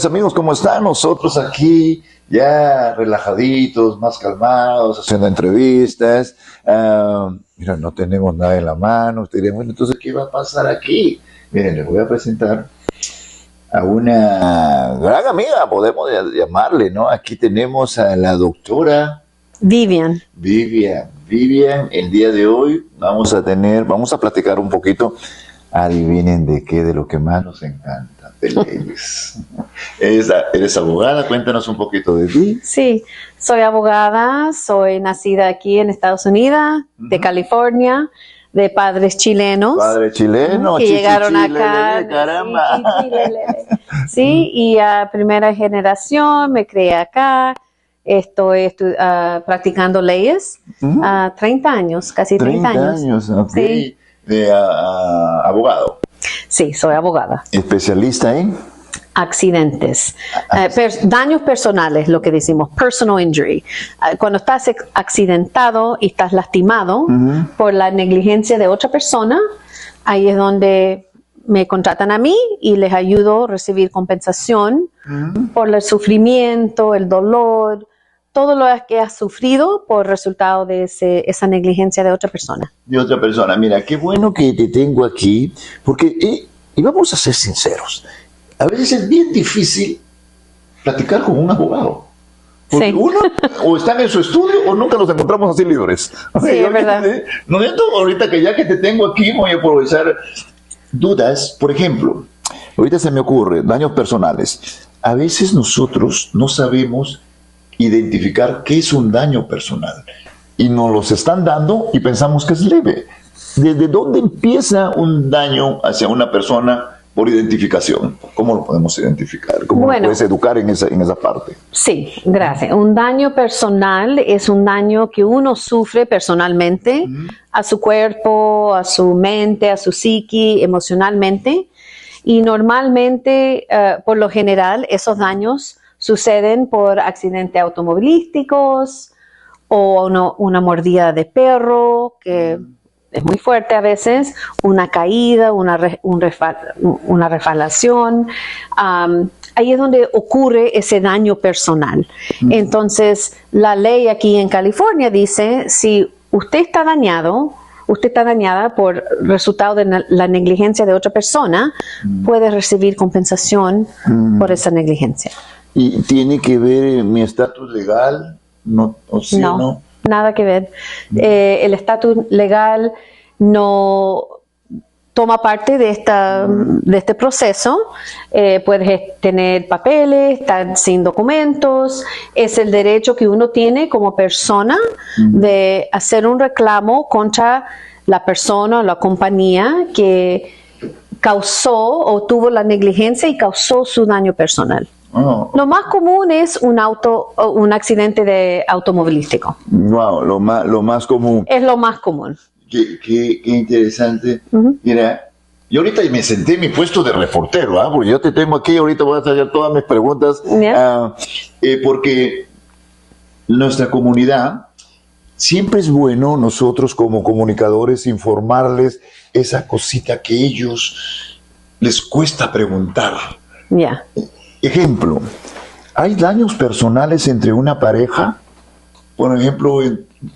Amigos, ¿cómo están? Nosotros aquí ya relajaditos, más calmados, haciendo entrevistas. Mira, no tenemos nada en la mano. Ustedes dirían, bueno, entonces, ¿qué va a pasar aquí? Miren, les voy a presentar a una gran amiga, podemos llamarle, ¿no? Aquí tenemos a la doctora Vivian, el día de hoy vamos a platicar un poquito, adivinen de qué, de lo que más nos encanta, de leyes. ¿Eres abogada? Cuéntanos un poquito de ti. sí, soy abogada, soy nacida aquí en Estados Unidos, de California, de padres chilenos. Padre chileno, que llegaron acá. Caramba. Sí, y a primera generación me crié acá. Estoy practicando leyes 30 años, casi 30 años. Ok. Sí. De abogado. Sí, soy abogada. Especialista en Accidentes, daños personales, lo que decimos, personal injury. Cuando estás accidentado y estás lastimado por la negligencia de otra persona, ahí es donde me contratan a mí y les ayudo a recibir compensación por el sufrimiento, el dolor, todo lo que has sufrido por resultado de esa negligencia de otra persona. Mira, qué bueno que te tengo aquí, porque, y vamos a ser sinceros, a veces es bien difícil platicar con un abogado. Porque Sí. uno o están en su estudio o nunca los encontramos así libres. Sí, es verdad. No, ahorita que ya que te tengo aquí voy a aprovechar dudas. Por ejemplo, ahorita se me ocurre, daños personales. A veces nosotros no sabemos identificar qué es un daño personal y nos los están dando y pensamos que es leve. ¿Desde dónde empieza un daño hacia una persona por identificación? ¿Cómo lo podemos identificar? ¿Cómo lo puedes educar en esa parte? Sí, gracias. Un daño personal es un daño que uno sufre personalmente a su cuerpo, a su mente, a su psique, emocionalmente. Y normalmente, por lo general, esos daños suceden por accidentes automovilísticos o una mordida de perro, que es muy fuerte a veces, una caída, una resbalación. Ahí es donde ocurre ese daño personal. Entonces, la ley aquí en California dice, si usted está dañada por resultado de la negligencia de otra persona, puede recibir compensación por esa negligencia. ¿Y tiene que ver mi estatus legal? No, nada que ver. El estatus legal no toma parte de este proceso. Puedes tener papeles, estar sin documentos. Es el derecho que uno tiene como persona de hacer un reclamo contra la persona o la compañía que causó o tuvo la negligencia y causó su daño personal. Oh. Lo más común es un accidente automovilístico. Wow, lo más común. Es lo más común. Qué interesante. Mira, yo ahorita me senté en mi puesto de reportero, porque yo te tengo aquí, ahorita voy a hacer todas mis preguntas, porque nuestra comunidad, siempre es bueno nosotros como comunicadores informarles esa cosita que ellos les cuesta preguntar. Ejemplo, ¿hay daños personales entre una pareja? Por ejemplo,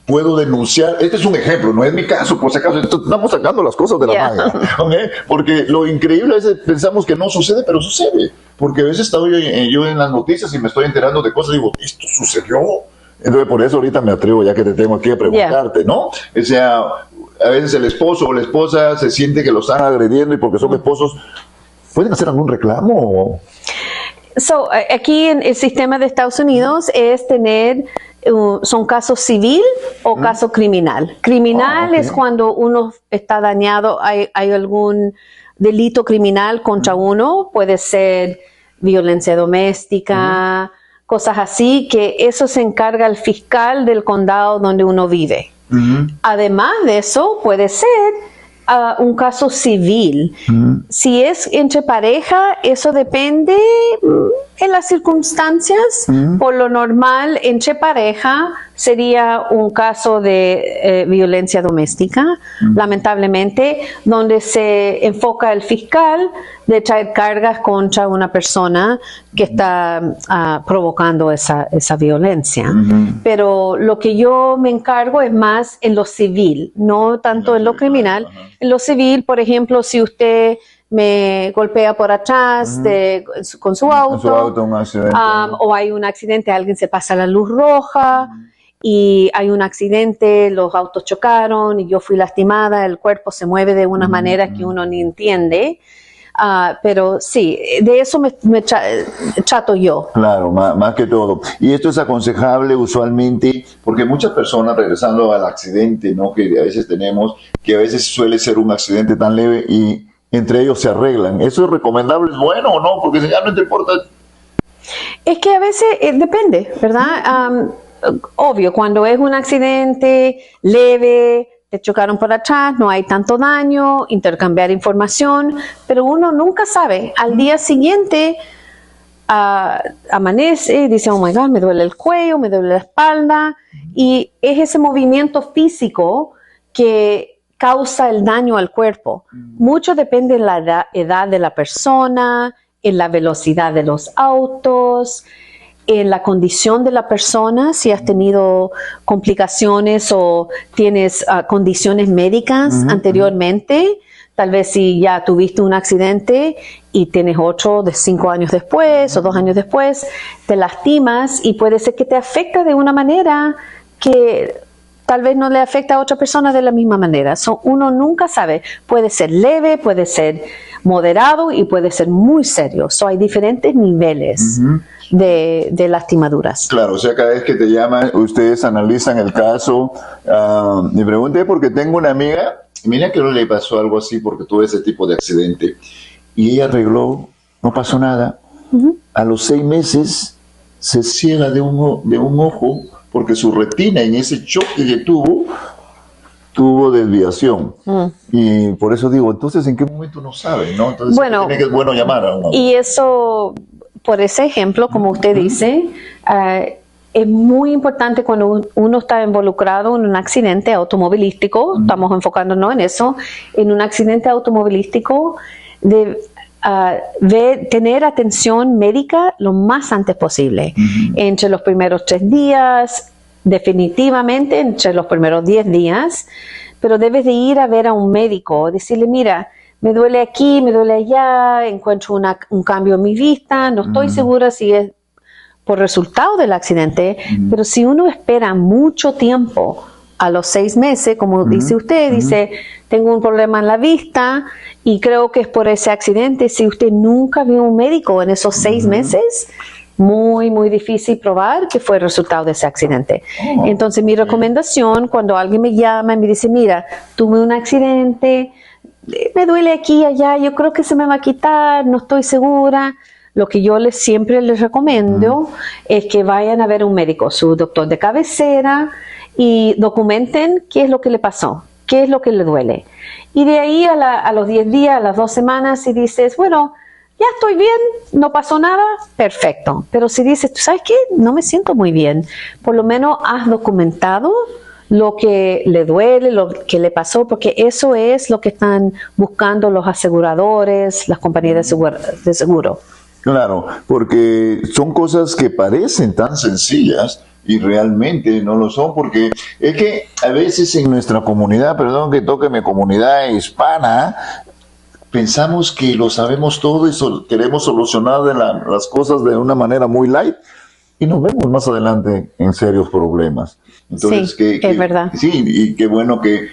puedo denunciar, este es un ejemplo, no es mi caso, por si acaso, estamos sacando las cosas de la manga, ¿okay? Porque lo increíble es que pensamos que no sucede, pero sucede, porque a veces estoy yo en las noticias y me estoy enterando de cosas y digo, ¿esto sucedió? Entonces por eso ahorita me atrevo, ya que te tengo aquí a preguntarte, ¿no? O sea, a veces el esposo o la esposa se siente que lo están agrediendo y porque son esposos, ¿pueden hacer algún reclamo? Aquí en el sistema de Estados Unidos es son casos civil o caso criminal. Criminal es cuando uno está dañado, hay algún delito criminal contra uno, puede ser violencia doméstica, cosas así, que eso se encarga el fiscal del condado donde uno vive. Además de eso, puede ser un caso civil. Si es entre pareja, eso depende En las circunstancias, por lo normal, entre pareja sería un caso de violencia doméstica, lamentablemente, donde se enfoca el fiscal de traer cargas contra una persona que está provocando esa violencia. Pero lo que yo me encargo es más en lo civil, no tanto en lo criminal. En lo civil, por ejemplo, si usted me golpea por atrás con su auto, un accidente, o hay un accidente, alguien se pasa la luz roja y hay un accidente, los autos chocaron y yo fui lastimada, el cuerpo se mueve de una manera que uno ni entiende. Pero sí, de eso me trato yo. Claro, más que todo. Y esto es aconsejable usualmente, porque muchas personas, regresando al accidente, ¿no?, que a veces tenemos, que a veces suele ser un accidente tan leve y entre ellos se arreglan. ¿Eso es recomendable? ¿Es bueno o no? Porque si ya no te importa. Es que a veces depende, ¿verdad? Obvio, cuando es un accidente leve, te chocaron por atrás, no hay tanto daño, intercambiar información, pero uno nunca sabe. Al día siguiente amanece y dice, oh my God, me duele el cuello, me duele la espalda, y es ese movimiento físico que causa el daño al cuerpo. Mucho depende de la edad de la persona, en la velocidad de los autos, en la condición de la persona, si has tenido complicaciones o tienes condiciones médicas anteriormente. Tal vez si ya tuviste un accidente y tienes otro de 5 años después o 2 años después, te lastimas y puede ser que te afecta de una manera que tal vez no le afecta a otra persona de la misma manera. Uno nunca sabe. Puede ser leve, puede ser moderado y puede ser muy serio. Hay diferentes niveles de lastimaduras. Claro, o sea, cada vez que te llaman, ustedes analizan el caso. Me pregunté porque tengo una amiga, mira que no le pasó algo así porque tuvo ese tipo de accidente. Y ella arregló, no pasó nada. A los 6 meses se ciega de un ojo, porque su retina en ese choque que tuvo desviación. Y por eso digo, entonces, ¿en qué momento no sabe, no? Entonces, bueno, tiene que es bueno llamar a uno. Y eso, por ese ejemplo, como usted dice, es muy importante cuando uno está involucrado en un accidente automovilístico, estamos enfocándonos en eso, en un accidente automovilístico, de tener atención médica lo más antes posible. Entre los primeros 3 días, definitivamente entre los primeros 10 días, pero debes de ir a ver a un médico, decirle, mira, me duele aquí, me duele allá, encuentro un cambio en mi vista, no estoy segura si es por resultado del accidente, pero si uno espera mucho tiempo, a los 6 meses, como dice usted, dice, tengo un problema en la vista y creo que es por ese accidente. Si usted nunca vio un médico en esos 6 meses, muy, muy difícil probar que fue el resultado de ese accidente. Entonces, mi recomendación, cuando alguien me llama y me dice, mira, tuve un accidente, me duele aquí y allá, yo creo que se me va a quitar, no estoy segura. Lo que yo siempre les recomiendo es que vayan a ver un médico, su doctor de cabecera, y documenten qué es lo que le pasó, qué es lo que le duele. Y de ahí a los 10 días, a las 2 semanas, si dices, bueno, ya estoy bien, no pasó nada, perfecto. Pero si dices, ¿tú sabes qué? No me siento muy bien. Por lo menos has documentado lo que le duele, lo que le pasó, porque eso es lo que están buscando los aseguradores, las compañías de seguro. Claro, porque son cosas que parecen tan sencillas y realmente no lo son, porque es que a veces en nuestra comunidad, perdón que toque mi comunidad hispana, pensamos que lo sabemos todo y queremos solucionar las cosas de una manera muy light y nos vemos más adelante en serios problemas. Entonces, sí, es verdad. Sí, y qué bueno que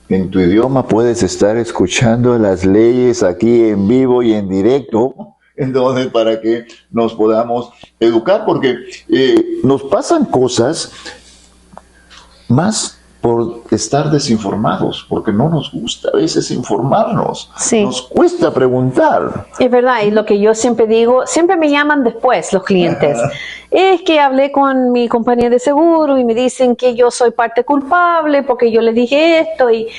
en tu idioma puedes estar escuchando las leyes aquí en vivo y en directo. Entonces, para que nos podamos educar, porque nos pasan cosas más por estar desinformados, porque no nos gusta a veces informarnos, nos cuesta preguntar. Es verdad, y lo que yo siempre digo, siempre me llaman después los clientes, es que hablé con mi compañía de seguro y me dicen que yo soy parte culpable porque yo les dije esto, y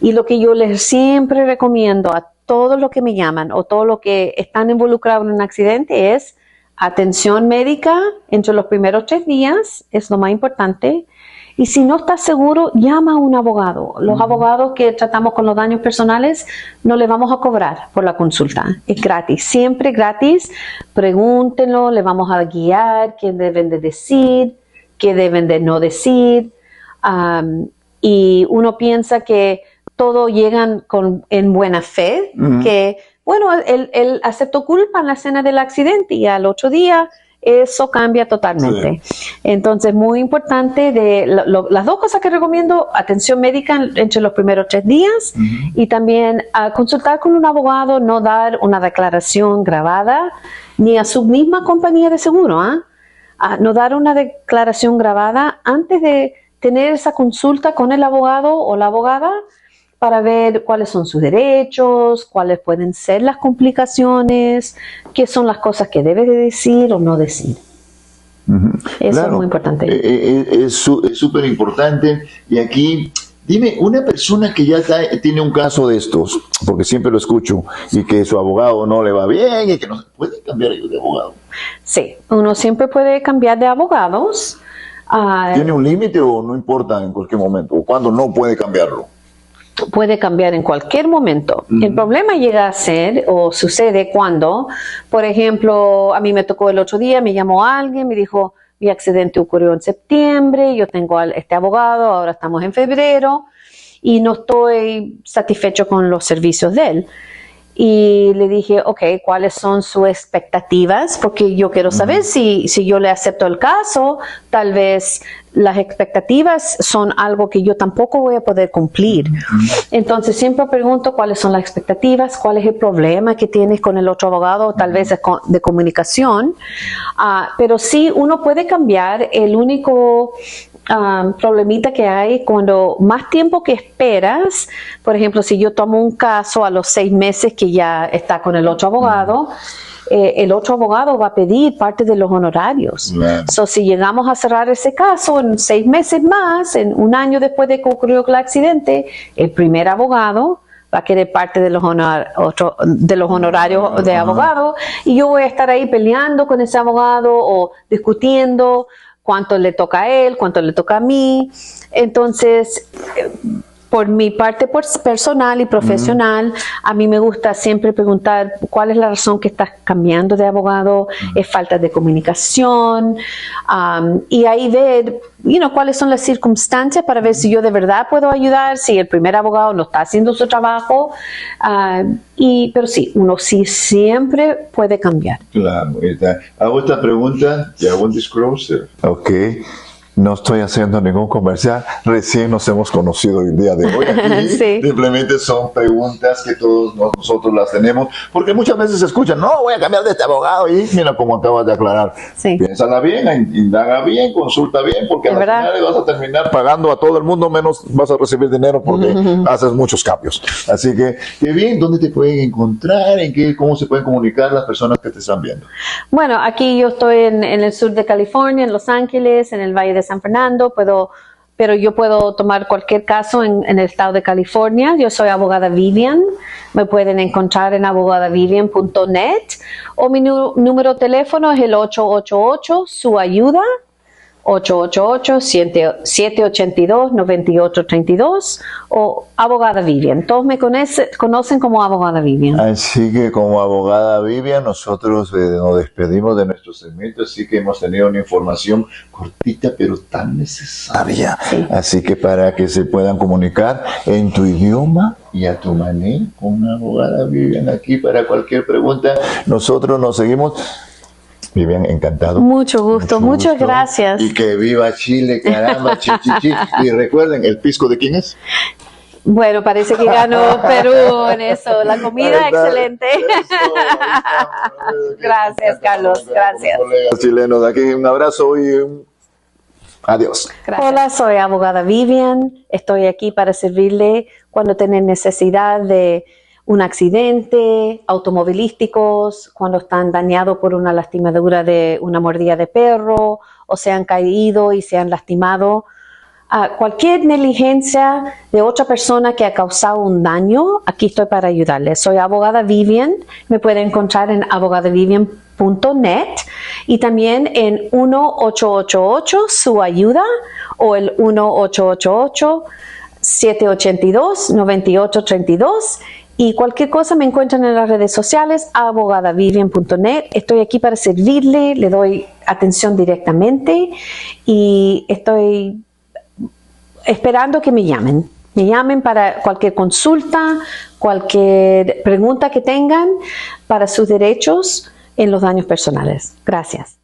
lo que yo les siempre recomiendo a todos los que me llaman o todos los que están involucrados en un accidente es atención médica entre los primeros 3 días, es lo más importante. Y si no estás seguro, llama a un abogado. Los abogados que tratamos con los daños personales no le vamos a cobrar por la consulta. Es gratis, siempre gratis. Pregúntenlo, le vamos a guiar qué deben de decir, qué deben de no decir. Y uno piensa que todo llegan en buena fe, que bueno, él aceptó culpa en la escena del accidente y al 8 días eso cambia totalmente. Sí. Entonces, muy importante, las 2 cosas que recomiendo: atención médica entre los primeros 3 días y también consultar con un abogado, no dar una declaración grabada ni a su misma compañía de seguro. No dar una declaración grabada antes de tener esa consulta con el abogado o la abogada para ver cuáles son sus derechos, cuáles pueden ser las complicaciones, qué son las cosas que debe de decir o no decir. Eso es muy importante. Es súper importante. Y aquí, dime, una persona que ya tiene un caso de estos, porque siempre lo escucho, y que su abogado no le va bien y que no se puede cambiar de abogado. Sí, uno siempre puede cambiar de abogados. ¿Tiene un límite o no importa en cualquier momento? ¿O cuándo no puede cambiarlo? Puede cambiar en cualquier momento. El problema llega a ser o sucede cuando, por ejemplo, a mí me tocó el 8 día, me llamó alguien, me dijo: mi accidente ocurrió en septiembre, yo tengo a este abogado, ahora estamos en febrero y no estoy satisfecho con los servicios de él. Y le dije, ok, ¿cuáles son sus expectativas? Porque yo quiero saber si yo le acepto el caso, tal vez las expectativas son algo que yo tampoco voy a poder cumplir. Entonces siempre pregunto cuáles son las expectativas, cuál es el problema que tienes con el otro abogado, tal vez de comunicación. Pero sí, uno puede cambiar. El único problemita que hay cuando más tiempo que esperas, por ejemplo, si yo tomo un caso a los 6 meses que ya está con el otro abogado, el otro abogado va a pedir parte de los honorarios. So, si llegamos a cerrar ese caso en 6 meses más, en 1 año después de que ocurrió el accidente, el primer abogado va a querer parte de los honorarios de abogado, y yo voy a estar ahí peleando con ese abogado o discutiendo cuánto le toca a él, cuánto le toca a mí. Entonces, por mi parte personal y profesional, a mí me gusta siempre preguntar cuál es la razón que estás cambiando de abogado, es falta de comunicación, y ahí ver cuáles son las circunstancias para ver si yo de verdad puedo ayudar, si el primer abogado no está haciendo su trabajo, pero sí, uno sí siempre puede cambiar. Claro, hago esta pregunta y hago un disclosure. Ok. No estoy haciendo ningún comercial, recién nos hemos conocido el día de hoy aquí. Sí. Simplemente son preguntas que todos nosotros las tenemos, porque muchas veces se escuchan: no, voy a cambiar de este abogado, y mira como acabas de aclarar. Sí. Piénsala bien, indaga bien, consulta bien, porque al final vas a terminar pagando a todo el mundo, menos vas a recibir dinero porque haces muchos cambios. Así que, qué bien. ¿Dónde te pueden encontrar? ¿Cómo se pueden comunicar las personas que te están viendo? Bueno, aquí yo estoy en el sur de California, en Los Ángeles, en el Valle de San Fernando, pero yo puedo tomar cualquier caso en el estado de California. Yo soy abogada Vivian, me pueden encontrar en abogadavivian.net, o mi número de teléfono es el 888 su ayuda, 888-782-9832, o abogada Vivian. Todos me conocen como abogada Vivian. Así que como abogada Vivian, nosotros nos despedimos de nuestro segmento, así que hemos tenido una información cortita pero tan necesaria. Sí. Así que para que se puedan comunicar en tu idioma y a tu manera con una abogada Vivian aquí para cualquier pregunta. Nosotros nos seguimos. Vivian, encantado. Mucho gusto, muchas gracias. Y que viva Chile, caramba, chi. Y recuerden, ¿el pisco de quién es? Bueno, parece que ganó Perú en eso. La comida excelente. Gracias, Carlos. Gracias. Colegas chilenos de aquí, un abrazo y adiós. Gracias. Hola, soy abogada Vivian. Estoy aquí para servirle cuando tienen necesidad de un accidente, automovilísticos, cuando están dañados por una lastimadura de una mordida de perro, o se han caído y se han lastimado. Cualquier negligencia de otra persona que ha causado un daño, aquí estoy para ayudarles. Soy abogada Vivian, me pueden encontrar en abogadavivian.net, y también en 1-888 su ayuda o el 1-888-782-9832. Y cualquier cosa me encuentran en las redes sociales, abogadavivian.net. Estoy aquí para servirle, le doy atención directamente y estoy esperando que me llamen. Me llamen para cualquier consulta, cualquier pregunta que tengan para sus derechos en los daños personales. Gracias.